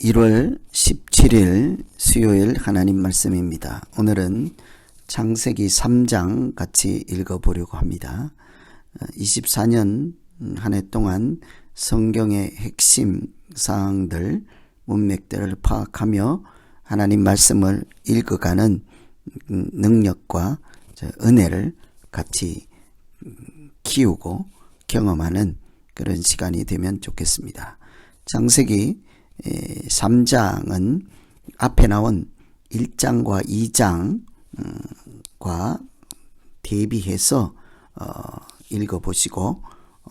1월 17일 수요일 하나님 말씀입니다. 오늘은 창세기 3장 같이 읽어보려고 합니다. 24년 한 해 동안 성경의 핵심 사항들, 문맥들을 파악하며 하나님 말씀을 읽어가는 능력과 은혜를 같이 키우고 경험하는 그런 시간이 되면 좋겠습니다. 창세기 3장은 앞에 나온 1장과 2장과 대비해서 읽어보시고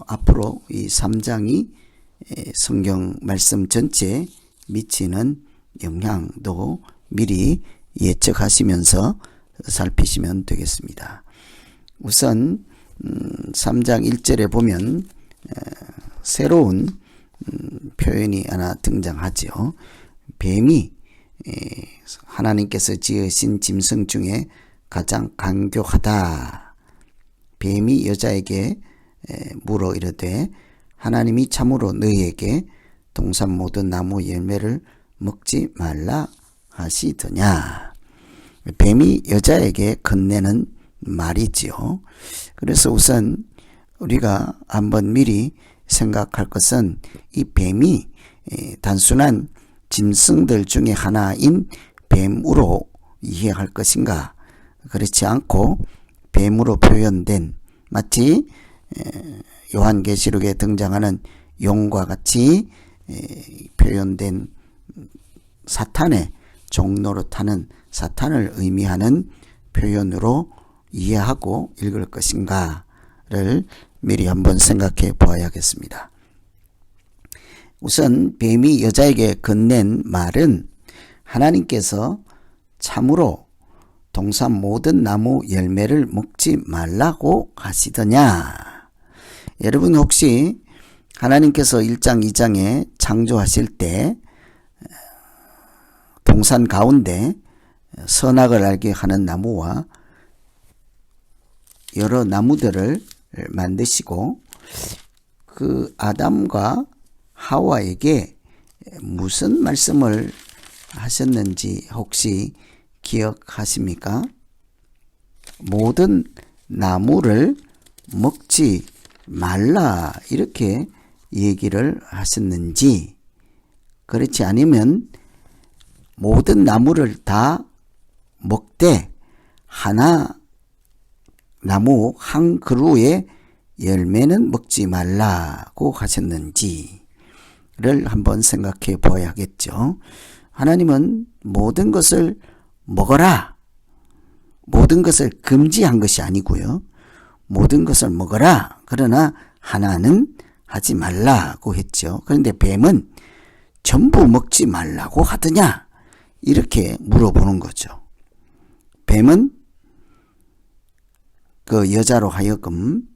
앞으로 이 3장이 성경 말씀 전체에 미치는 영향도 미리 예측하시면서 살피시면 되겠습니다. 우선 3장 1절에 보면 새로운 표현이 하나 등장하죠. 뱀이 하나님께서 지으신 짐승 중에 가장 간교하다. 뱀이 여자에게 물어 이르되 하나님이 참으로 너희에게 동산 모든 나무 열매를 먹지 말라 하시더냐. 뱀이 여자에게 건네는 말이지요. 그래서 우선 우리가 한번 미리 생각할 것은 이 뱀이 단순한 짐승들 중에 하나인 뱀으로 이해할 것인가? 그렇지 않고 뱀으로 표현된 마치 요한계시록에 등장하는 용과 같이 표현된 사탄의 종로로 타는 사탄을 의미하는 표현으로 이해하고 읽을 것인가를 미리 한번 생각해 보아야겠습니다. 우선 뱀이 여자에게 건넨 말은 하나님께서 참으로 동산 모든 나무 열매를 먹지 말라고 하시더냐. 여러분 혹시 하나님께서 1장 2장에 창조하실 때 동산 가운데 선악을 알게 하는 나무와 여러 나무들을 만드시고 그 아담과 하와에게 무슨 말씀을 하셨는지 혹시 기억하십니까? 모든 나무를 먹지 말라 이렇게 얘기를 하셨는지, 그렇지 않으면 모든 나무를 다 먹되 하나 나무 한 그루의 열매는 먹지 말라고 하셨는지를 한번 생각해 보아야겠죠. 하나님은 모든 것을 먹어라, 모든 것을 금지한 것이 아니고요. 모든 것을 먹어라, 그러나 하나는 하지 말라고 했죠. 그런데 뱀은 전부 먹지 말라고 하더냐 이렇게 물어보는 거죠. 뱀은 그 여자로 하여금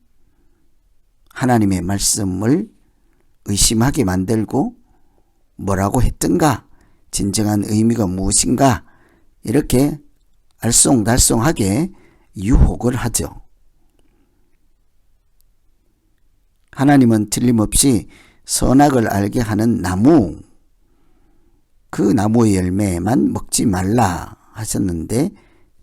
하나님의 말씀을 의심하게 만들고 뭐라고 했던가, 진정한 의미가 무엇인가 이렇게 알쏭달쏭하게 유혹을 하죠. 하나님은 틀림없이 선악을 알게 하는 나무, 그 나무의 열매만 먹지 말라 하셨는데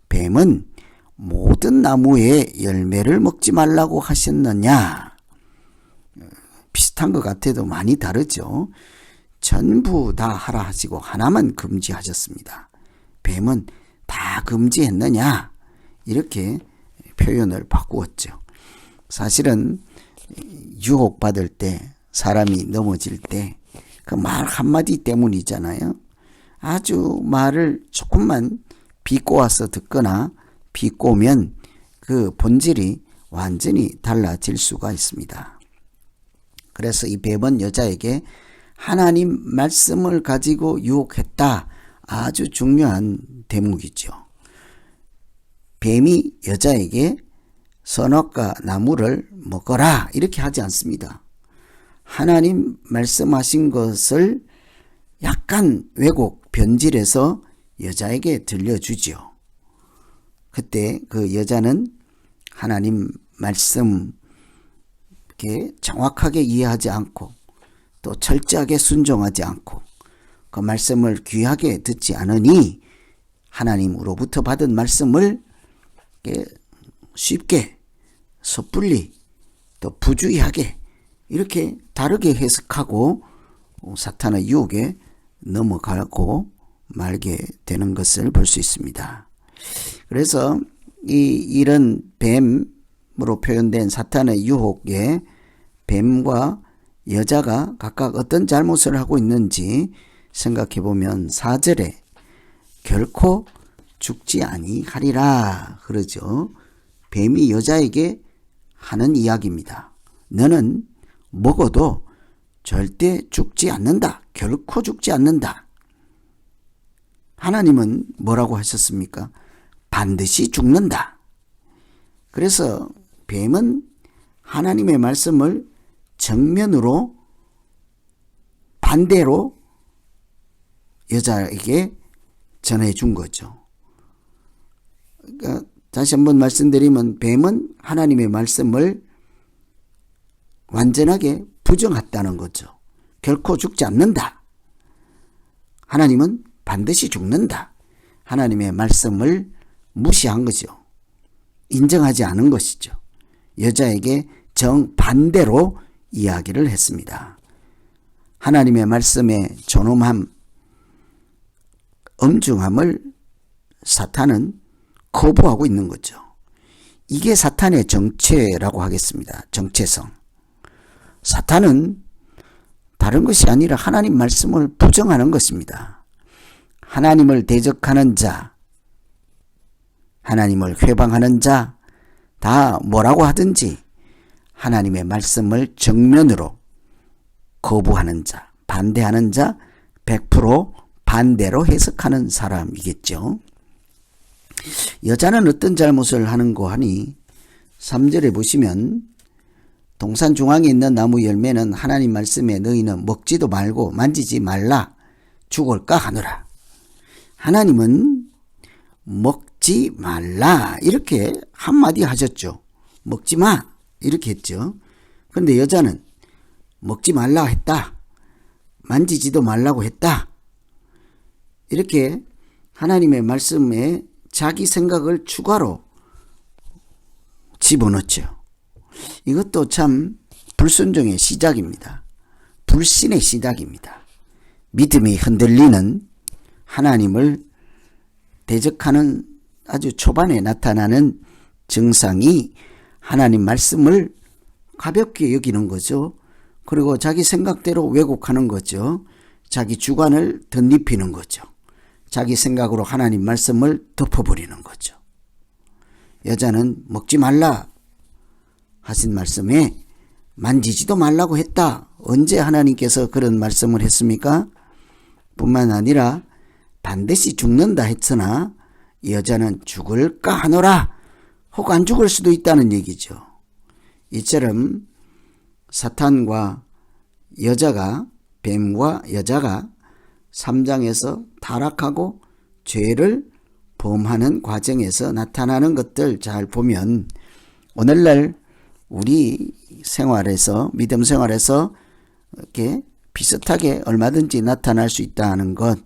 뱀은 모든 나무의 열매를 먹지 말라고 하셨느냐? 비슷한 것 같아도 많이 다르죠. 전부 다 하라 하시고 하나만 금지하셨습니다. 뱀은 다 금지했느냐? 이렇게 표현을 바꾸었죠. 사실은 유혹받을 때, 사람이 넘어질 때 그 말 한마디 때문이잖아요. 아주 말을 조금만 비꼬아서 듣거나 비꼬면 그 본질이 완전히 달라질 수가 있습니다. 그래서 이 뱀은 여자에게 하나님 말씀을 가지고 유혹했다. 아주 중요한 대목이죠. 뱀이 여자에게 선악과 나무를 먹어라 이렇게 하지 않습니다. 하나님 말씀하신 것을 약간 왜곡, 변질해서 여자에게 들려주죠. 그때 그 여자는 하나님 말씀 정확하게 이해하지 않고 또 철저하게 순종하지 않고 그 말씀을 귀하게 듣지 않으니 하나님으로부터 받은 말씀을 쉽게 섣불리 또 부주의하게 이렇게 다르게 해석하고 사탄의 유혹에 넘어가고 말게 되는 것을 볼 수 있습니다. 그래서 이런 뱀으로 표현된 사탄의 유혹에 뱀과 여자가 각각 어떤 잘못을 하고 있는지 생각해 보면 4절에 결코 죽지 아니하리라 그러죠. 뱀이 여자에게 하는 이야기입니다. 너는 먹어도 절대 죽지 않는다. 결코 죽지 않는다. 하나님은 뭐라고 하셨습니까? 반드시 죽는다. 그래서 뱀은 하나님의 말씀을 정면으로 반대로 여자에게 전해준 거죠. 그러니까 다시 한번 말씀드리면 뱀은 하나님의 말씀을 완전하게 부정했다는 거죠. 결코 죽지 않는다. 하나님은 반드시 죽는다. 하나님의 말씀을 무시한 거죠. 인정하지 않은 것이죠. 여자에게 정반대로 이야기를 했습니다. 하나님의 말씀의 존엄함, 엄중함을 사탄은 거부하고 있는 거죠. 이게 사탄의 정체라고 하겠습니다. 정체성. 사탄은 다른 것이 아니라 하나님 말씀을 부정하는 것입니다. 하나님을 대적하는 자, 하나님을 회방하는 자, 다 뭐라고 하든지 하나님의 말씀을 정면으로 거부하는 자, 반대하는 자, 100% 반대로 해석하는 사람이겠죠. 여자는 어떤 잘못을 하는고 하니 3절에 보시면 동산 중앙에 있는 나무 열매는 하나님 말씀에 너희는 먹지도 말고 만지지 말라 죽을까 하노라. 하나님은 먹지 말라 이렇게 한마디 하셨죠. 먹지 마 이렇게 했죠. 그런데 여자는 먹지 말라 했다. 만지지도 말라고 했다. 이렇게 하나님의 말씀에 자기 생각을 추가로 집어넣죠. 이것도 참 불순종의 시작입니다. 불신의 시작입니다. 믿음이 흔들리는 하나님을 대적하는 아주 초반에 나타나는 증상이 하나님 말씀을 가볍게 여기는 거죠. 그리고 자기 생각대로 왜곡하는 거죠. 자기 주관을 덧입히는 거죠. 자기 생각으로 하나님 말씀을 덮어버리는 거죠. 여자는 먹지 말라 하신 말씀에 만지지도 말라고 했다. 언제 하나님께서 그런 말씀을 했습니까? 뿐만 아니라 반드시 죽는다 했으나 여자는 죽을까 하노라. 혹 안 죽을 수도 있다는 얘기죠. 이처럼 사탄과 여자가, 뱀과 여자가 3장에서 타락하고 죄를 범하는 과정에서 나타나는 것들 잘 보면 오늘날 우리 생활에서, 믿음 생활에서 이렇게 비슷하게 얼마든지 나타날 수 있다는 것,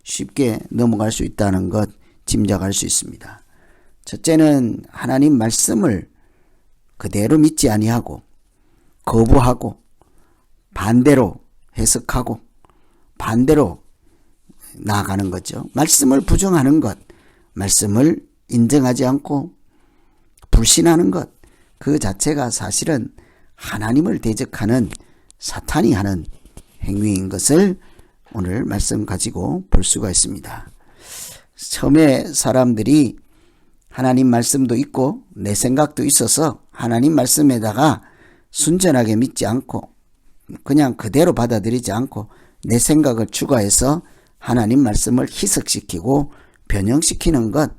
쉽게 넘어갈 수 있다는 것 짐작할 수 있습니다. 첫째는 하나님 말씀을 그대로 믿지 아니하고 거부하고 반대로 해석하고 반대로 나아가는 거죠. 말씀을 부정하는 것, 말씀을 인정하지 않고 불신하는 것, 그 자체가 사실은 하나님을 대적하는 사탄이 하는 행위인 것을 오늘 말씀 가지고 볼 수가 있습니다. 처음에 사람들이 하나님 말씀도 있고 내 생각도 있어서 하나님 말씀에다가 순전하게 믿지 않고 그냥 그대로 받아들이지 않고 내 생각을 추가해서 하나님 말씀을 희석시키고 변형시키는 것,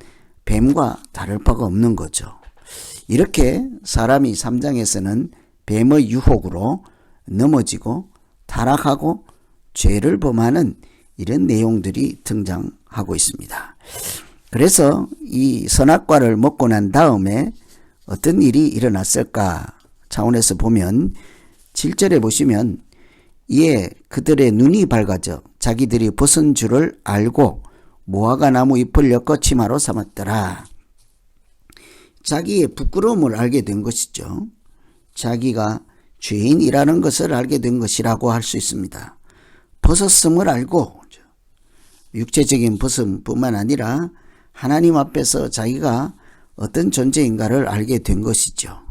뱀과 다를 바가 없는 거죠. 이렇게 사람이 3장에서는 뱀의 유혹으로 넘어지고 타락하고 죄를 범하는 이런 내용들이 등장하고 있습니다. 그래서 이 선악과를 먹고 난 다음에 어떤 일이 일어났을까 차원에서 보면 7절에 보시면 이에 그들의 눈이 밝아져 자기들이 벗은 줄을 알고 무화과 나무 잎을 엮어 치마로 삼았더라. 자기의 부끄러움을 알게 된 것이죠. 자기가 죄인이라는 것을 알게 된 것이라고 할 수 있습니다. 벗었음을 알고, 육체적인 벗음뿐만 아니라 하나님 앞에서 자기가 어떤 존재인가를 알게 된 것이죠.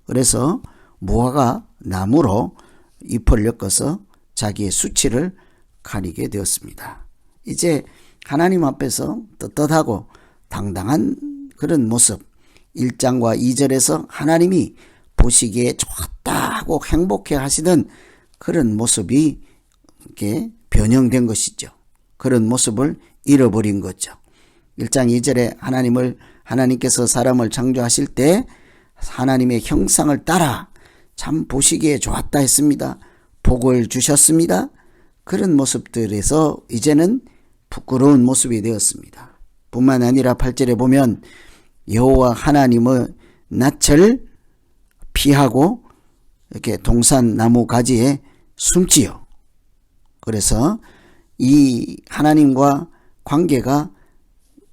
그래서 무화과 나무로 잎을 엮어서 자기의 수치를 가리게 되었습니다. 이제 하나님 앞에서 떳떳하고 당당한 그런 모습, 1장과 2절에서 하나님이 보시기에 좋았다 하고 행복해 하시던 그런 모습이 이렇게 변형된 것이죠. 그런 모습을 잃어버린 거죠. 1장 2절에 하나님께서 사람을 창조하실 때 하나님의 형상을 따라 참 보시기에 좋았다 했습니다. 복을 주셨습니다. 그런 모습들에서 이제는 부끄러운 모습이 되었습니다. 뿐만 아니라 8절에 보면 여호와 하나님의 낯을 피하고 이렇게 동산 나무 가지에 숨지요. 그래서 이 하나님과 관계가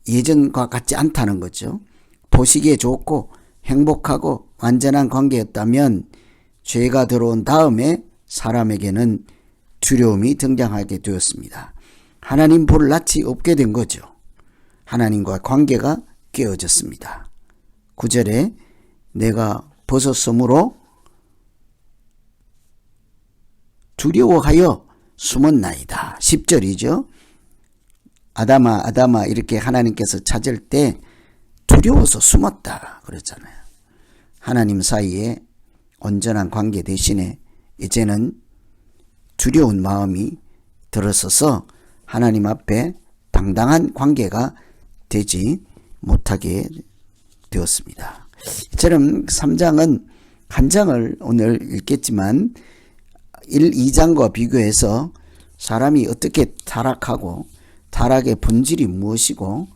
예전과 같지 않다는 거죠. 보시기에 좋고 행복하고 완전한 관계였다면 죄가 들어온 다음에 사람에게는 두려움이 등장하게 되었습니다. 하나님 볼 낯이 없게 된 거죠. 하나님과 관계가 깨어졌습니다. 9절에 내가 벗었으므로 두려워하여 숨었나이다. 10절이죠. 아담아 아담아 이렇게 하나님께서 찾을 때 두려워서 숨었다 그랬잖아요. 하나님 사이에 온전한 관계 대신에 이제는 두려운 마음이 들어서서 하나님 앞에 당당한 관계가 되지 못하게 되었습니다. 이처럼 3장은 한 장을 오늘 읽겠지만 1, 2장과 비교해서 사람이 어떻게 타락하고 타락의 본질이 무엇이고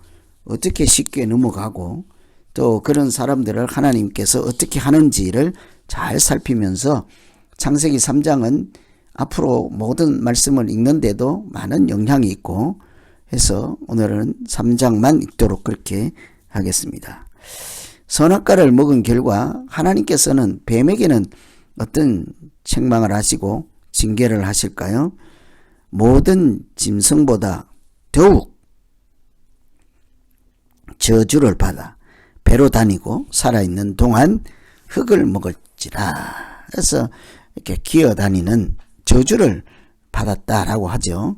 어떻게 쉽게 넘어가고 또 그런 사람들을 하나님께서 어떻게 하는지를 잘 살피면서 창세기 3장은 앞으로 모든 말씀을 읽는데도 많은 영향이 있고 해서 오늘은 3장만 읽도록 그렇게 하겠습니다. 선악과를 먹은 결과 하나님께서는 뱀에게는 어떤 책망을 하시고 징계를 하실까요? 모든 짐승보다 더욱 저주를 받아 배로 다니고 살아있는 동안 흙을 먹을지라. 그래서 이렇게 기어다니는 저주를 받았다라고 하죠.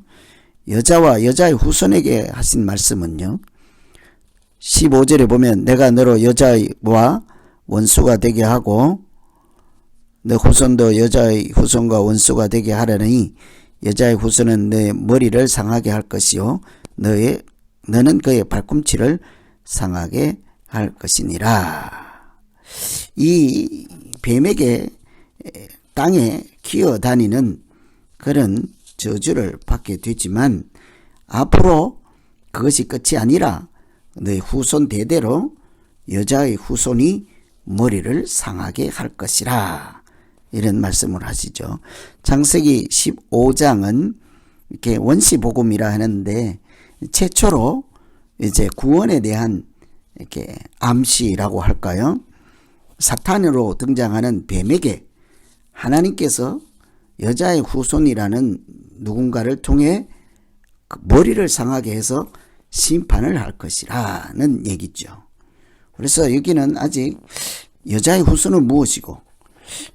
여자와 여자의 후손에게 하신 말씀은요. 15절에 보면 내가 너로 여자와 원수가 되게 하고 너 후손도 여자의 후손과 원수가 되게 하려니 여자의 후손은 내 머리를 상하게 할 것이요 너는 그의 발꿈치를 상하게 할 것이니라. 이 뱀에게 땅에 기어다니는 그런 저주를 받게 되지만 앞으로 그것이 끝이 아니라 너의 후손 대대로 여자의 후손이 머리를 상하게 할 것이라. 이런 말씀을 하시죠. 창세기 15장은 이렇게 원시복음이라 하는데 최초로 이제 구원에 대한 이렇게 암시라고 할까요? 사탄으로 등장하는 뱀에게 하나님께서 여자의 후손이라는 누군가를 통해 그 머리를 상하게 해서 심판을 할 것이라는 얘기죠. 그래서 여기는 아직 여자의 후손은 무엇이고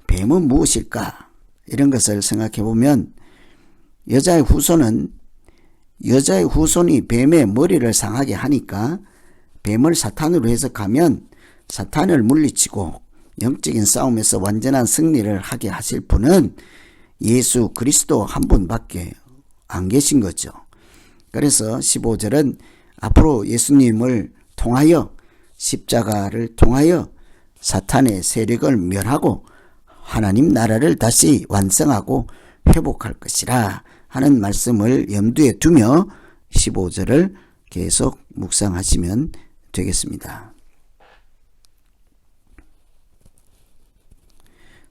뱀은 무엇일까? 이런 것을 생각해 보면 여자의 후손이 뱀의 머리를 상하게 하니까 뱀을 사탄으로 해석하면 사탄을 물리치고 영적인 싸움에서 완전한 승리를 하게 하실 분은 예수 그리스도 한 분밖에 안 계신 거죠. 그래서 15절은 앞으로 예수님을 통하여 십자가를 통하여 사탄의 세력을 멸하고 하나님 나라를 다시 완성하고 회복할 것이라 하는 말씀을 염두에 두며 15절을 계속 묵상하시면 되겠습니다.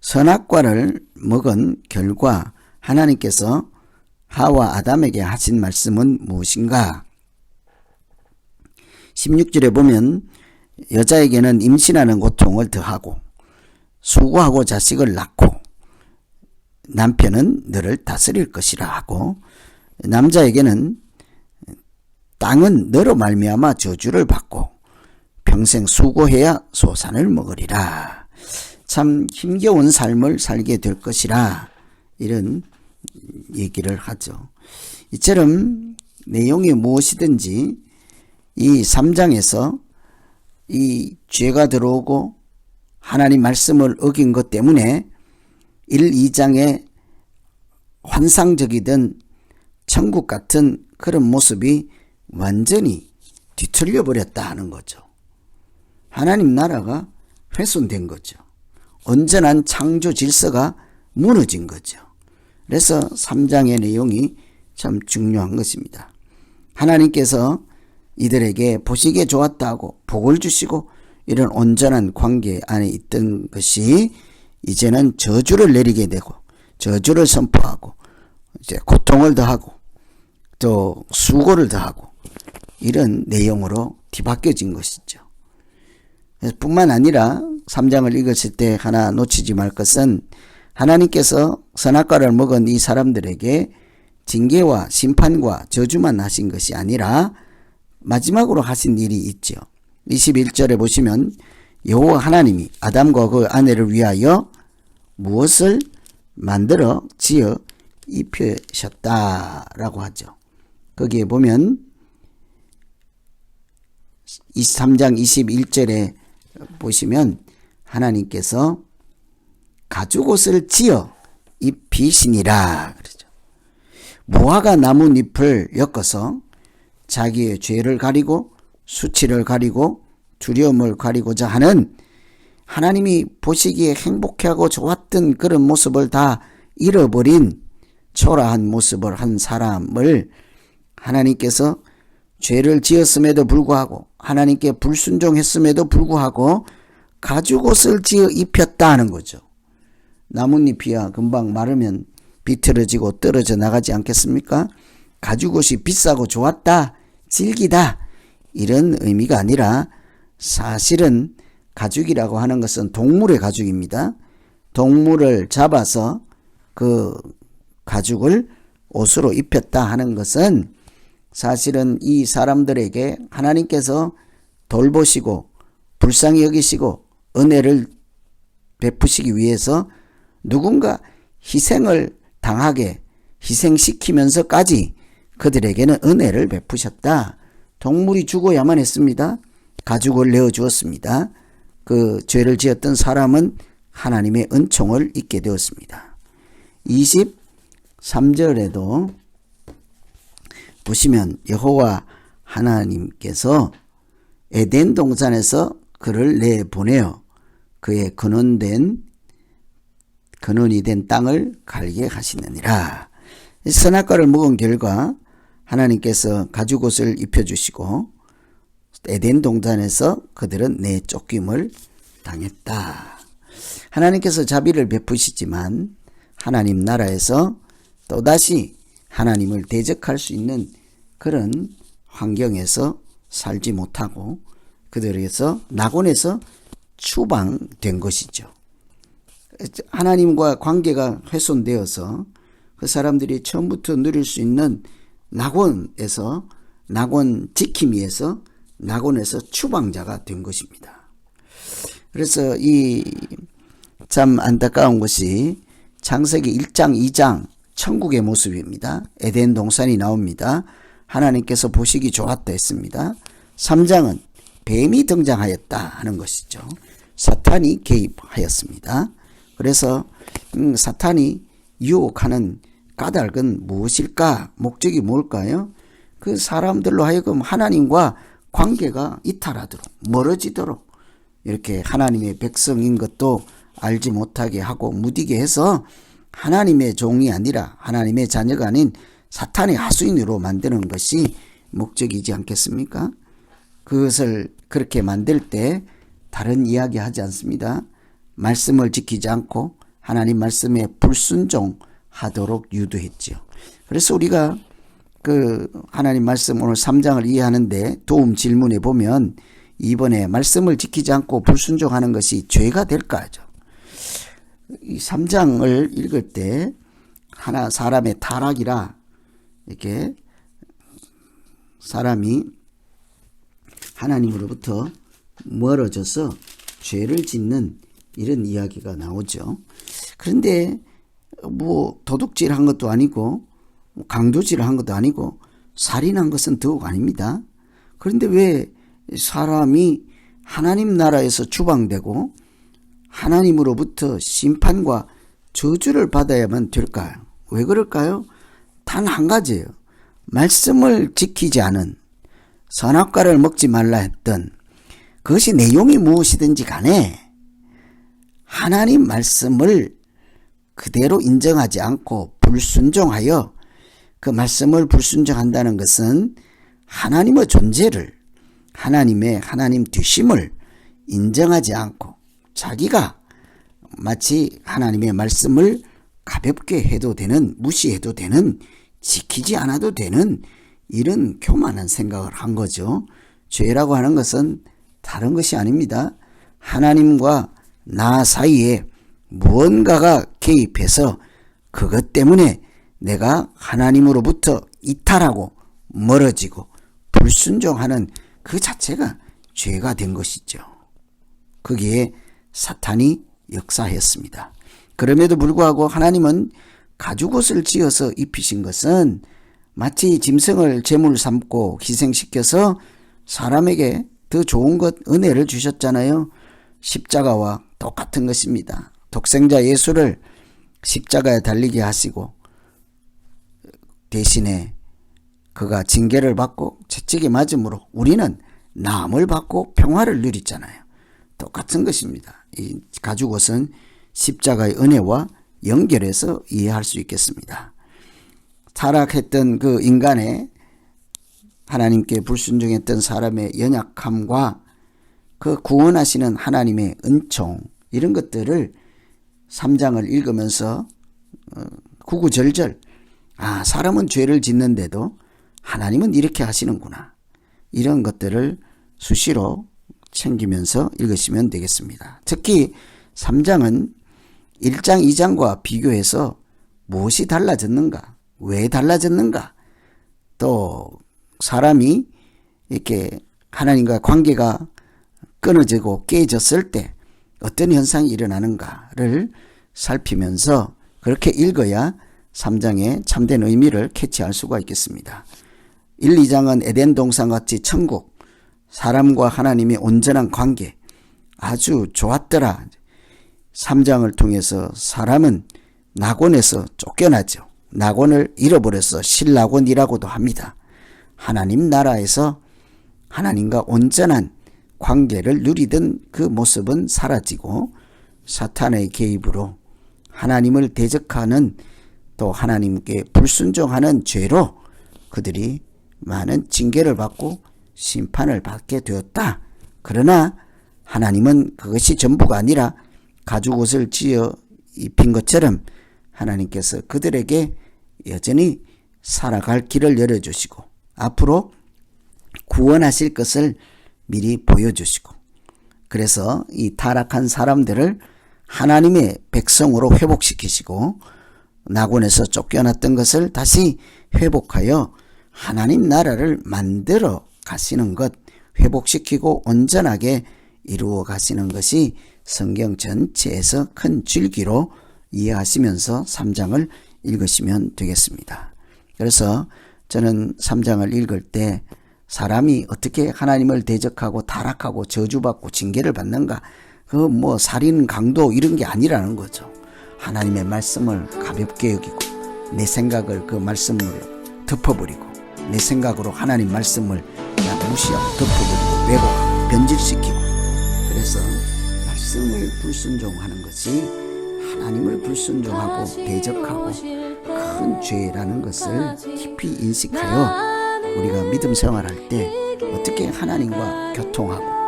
선악과를 먹은 결과 하나님께서 하와 아담에게 하신 말씀은 무엇인가? 16절에 보면 여자에게는 임신하는 고통을 더하고 수고하고 자식을 낳고 남편은 너를 다스릴 것이라 하고, 남자에게는 땅은 너로 말미암아 저주를 받고 평생 수고해야 소산을 먹으리라. 참 힘겨운 삶을 살게 될 것이라, 이런 얘기를 하죠. 이처럼 내용이 무엇이든지 이 3장에서 이 죄가 들어오고 하나님 말씀을 어긴 것 때문에 1, 2장의 환상적이던 천국 같은 그런 모습이 완전히 뒤틀려 버렸다 하는 거죠. 하나님 나라가 훼손된 거죠. 온전한 창조 질서가 무너진 거죠. 그래서 3장의 내용이 참 중요한 것입니다. 하나님께서 이들에게 보시기에 좋았다고 복을 주시고 이런 온전한 관계 안에 있던 것이 이제는 저주를 내리게 되고 저주를 선포하고 이제 고통을 더하고 또 수고를 더하고 이런 내용으로 뒤바뀌어진 것이죠. 뿐만 아니라 3장을 읽었을 때 하나 놓치지 말 것은, 하나님께서 선악과를 먹은 이 사람들에게 징계와 심판과 저주만 하신 것이 아니라 마지막으로 하신 일이 있죠. 21절에 보시면 여호와 하나님이 아담과 그 아내를 위하여 무엇을 만들어 지어 입히셨다라고 하죠. 거기에 보면 23장 21절에 보시면 하나님께서 가죽옷을 지어 입히시니라 그러죠. 무화과 나뭇잎을 엮어서 자기의 죄를 가리고 수치를 가리고 두려움을 가리고자 하는, 하나님이 보시기에 행복하고 좋았던 그런 모습을 다 잃어버린 초라한 모습을 한 사람을 하나님께서 죄를 지었음에도 불구하고 하나님께 불순종했음에도 불구하고 가죽옷을 지어 입혔다는 거죠. 나뭇잎이야 금방 마르면 비틀어지고 떨어져 나가지 않겠습니까? 가죽옷이 비싸고 좋았다, 질기다, 이런 의미가 아니라 사실은 가죽이라고 하는 것은 동물의 가죽입니다. 동물을 잡아서 그 가죽을 옷으로 입혔다 하는 것은 사실은 이 사람들에게 하나님께서 돌보시고 불쌍히 여기시고 은혜를 베푸시기 위해서 누군가 희생을 당하게 희생시키면서까지 그들에게는 은혜를 베푸셨다. 동물이 죽어야만 했습니다. 가죽을 내어주었습니다. 그 죄를 지었던 사람은 하나님의 은총을 잊게 되었습니다. 23절에도 보시면 여호와 하나님께서 에덴 동산에서 그를 내보내어 그의 근원이 된 땅을 갈게 하시느니라. 선악과를 먹은 결과 하나님께서 가죽옷을 입혀주시고 에덴 동산에서 그들은 내쫓김을 당했다. 하나님께서 자비를 베푸시지만 하나님 나라에서 또다시 하나님을 대적할 수 있는 그런 환경에서 살지 못하고 그들에게서 낙원에서 추방된 것이죠. 하나님과 관계가 훼손되어서 그 사람들이 처음부터 누릴 수 있는 낙원에서, 낙원 지킴이에서 낙원에서 추방자가 된 것입니다. 그래서 이 참 안타까운 것이 창세기 1장 2장 천국의 모습입니다. 에덴 동산이 나옵니다. 하나님께서 보시기 좋았다 했습니다. 3장은 뱀이 등장하였다 하는 것이죠. 사탄이 개입하였습니다. 그래서 사탄이 유혹하는 까닭은 무엇일까? 목적이 뭘까요? 그 사람들로 하여금 하나님과 관계가 이탈하도록, 멀어지도록, 이렇게 하나님의 백성인 것도 알지 못하게 하고 무디게 해서 하나님의 종이 아니라 하나님의 자녀가 아닌 사탄의 하수인으로 만드는 것이 목적이지 않겠습니까? 그것을 그렇게 만들 때 다른 이야기 하지 않습니다. 말씀을 지키지 않고 하나님 말씀에 불순종, 하도록 유도했지요. 그래서 우리가 그 하나님 말씀 오늘 3장을 이해하는데 도움 질문에 보면 이번에 말씀을 지키지 않고 불순종하는 것이 죄가 될까 하죠. 이 3장을 읽을 때 하나 사람의 타락이라 이렇게 사람이 하나님으로부터 멀어져서 죄를 짓는 이런 이야기가 나오죠. 그런데 뭐 도둑질한 것도 아니고 강도질한 것도 아니고 살인한 것은 더욱 아닙니다. 그런데 왜 사람이 하나님 나라에서 추방되고 하나님으로부터 심판과 저주를 받아야만 될까요? 왜 그럴까요? 단 한 가지예요. 말씀을 지키지 않은, 선악과를 먹지 말라 했던 그것이 내용이 무엇이든지 간에 하나님 말씀을 그대로 인정하지 않고 불순종하여, 그 말씀을 불순종한다는 것은 하나님의 존재를, 하나님 되심을 인정하지 않고 자기가 마치 하나님의 말씀을 가볍게 해도 되는, 무시해도 되는, 지키지 않아도 되는 이런 교만한 생각을 한 거죠. 죄라고 하는 것은 다른 것이 아닙니다. 하나님과 나 사이에 무언가가 개입해서 그것 때문에 내가 하나님으로부터 이탈하고 멀어지고 불순종하는 그 자체가 죄가 된 것이죠. 거기에 사탄이 역사했습니다. 그럼에도 불구하고 하나님은 가죽옷을 지어서 입히신 것은 마치 짐승을 제물 삼고 희생시켜서 사람에게 더 좋은 것, 은혜를 주셨잖아요. 십자가와 똑같은 것입니다. 독생자 예수를 십자가에 달리게 하시고 대신에 그가 징계를 받고 채찍에 맞음으로 우리는 나음을 받고 평화를 누리잖아요. 똑같은 것입니다. 이 가죽옷은 십자가의 은혜와 연결해서 이해할 수 있겠습니다. 타락했던 그 인간의, 하나님께 불순종했던 사람의 연약함과 그 구원하시는 하나님의 은총, 이런 것들을 3장을 읽으면서 구구절절, 아, 사람은 죄를 짓는데도 하나님은 이렇게 하시는구나, 이런 것들을 수시로 챙기면서 읽으시면 되겠습니다. 특히 3장은 1장, 2장과 비교해서 무엇이 달라졌는가, 왜 달라졌는가, 또 사람이 이렇게 하나님과 관계가 끊어지고 깨졌을 때 어떤 현상이 일어나는가를 살피면서 그렇게 읽어야 3장의 참된 의미를 캐치할 수가 있겠습니다. 1, 2장은 에덴 동산같이 천국, 사람과 하나님의 온전한 관계, 아주 좋았더라. 3장을 통해서 사람은 낙원에서 쫓겨나죠. 낙원을 잃어버려서 실낙원이라고도 합니다. 하나님 나라에서 하나님과 온전한 관계를 누리던 그 모습은 사라지고 사탄의 개입으로 하나님을 대적하는, 또 하나님께 불순종하는 죄로 그들이 많은 징계를 받고 심판을 받게 되었다. 그러나 하나님은 그것이 전부가 아니라 가죽옷을 지어 입힌 것처럼 하나님께서 그들에게 여전히 살아갈 길을 열어주시고 앞으로 구원하실 것을 미리 보여주시고, 그래서 이 타락한 사람들을 하나님의 백성으로 회복시키시고 낙원에서 쫓겨났던 것을 다시 회복하여 하나님 나라를 만들어 가시는 것, 회복시키고 온전하게 이루어 가시는 것이 성경 전체에서 큰 줄기로 이해하시면서 3장을 읽으시면 되겠습니다. 그래서 저는 3장을 읽을 때 사람이 어떻게 하나님을 대적하고 타락하고 저주받고 징계를 받는가, 그 뭐 살인, 강도 이런 게 아니라는 거죠. 하나님의 말씀을 가볍게 여기고 내 생각을 그 말씀으로 덮어버리고 내 생각으로 하나님 말씀을 그냥 무시하고 덮어버리고 왜곡하고 변질시키고, 그래서 말씀을 불순종하는 것이 하나님을 불순종하고 대적하고 큰 죄라는 것을 깊이 인식하여 우리가 믿음 생활할 때 어떻게 하나님과 교통하고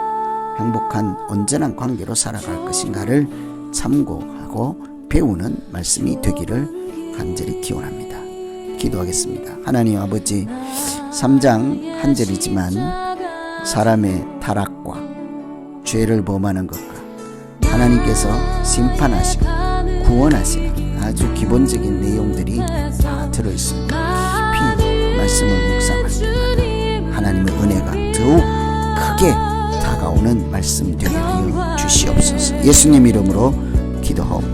행복한 온전한 관계로 살아갈 것인가를 참고하고 배우는 말씀이 되기를 간절히 기원합니다. 기도하겠습니다. 하나님 아버지, 3장 한 절이지만 사람의 타락과 죄를 범하는 것과 하나님께서 심판하시고 구원하시는 아주 기본적인 내용들이 다 들어있습니다. 깊이 말씀을 묵상할 때마다 하나님의 은혜가 더욱 크게 다가오는 말씀 되게 하여 주시옵소서. 예수님 이름으로 기도하옵니다.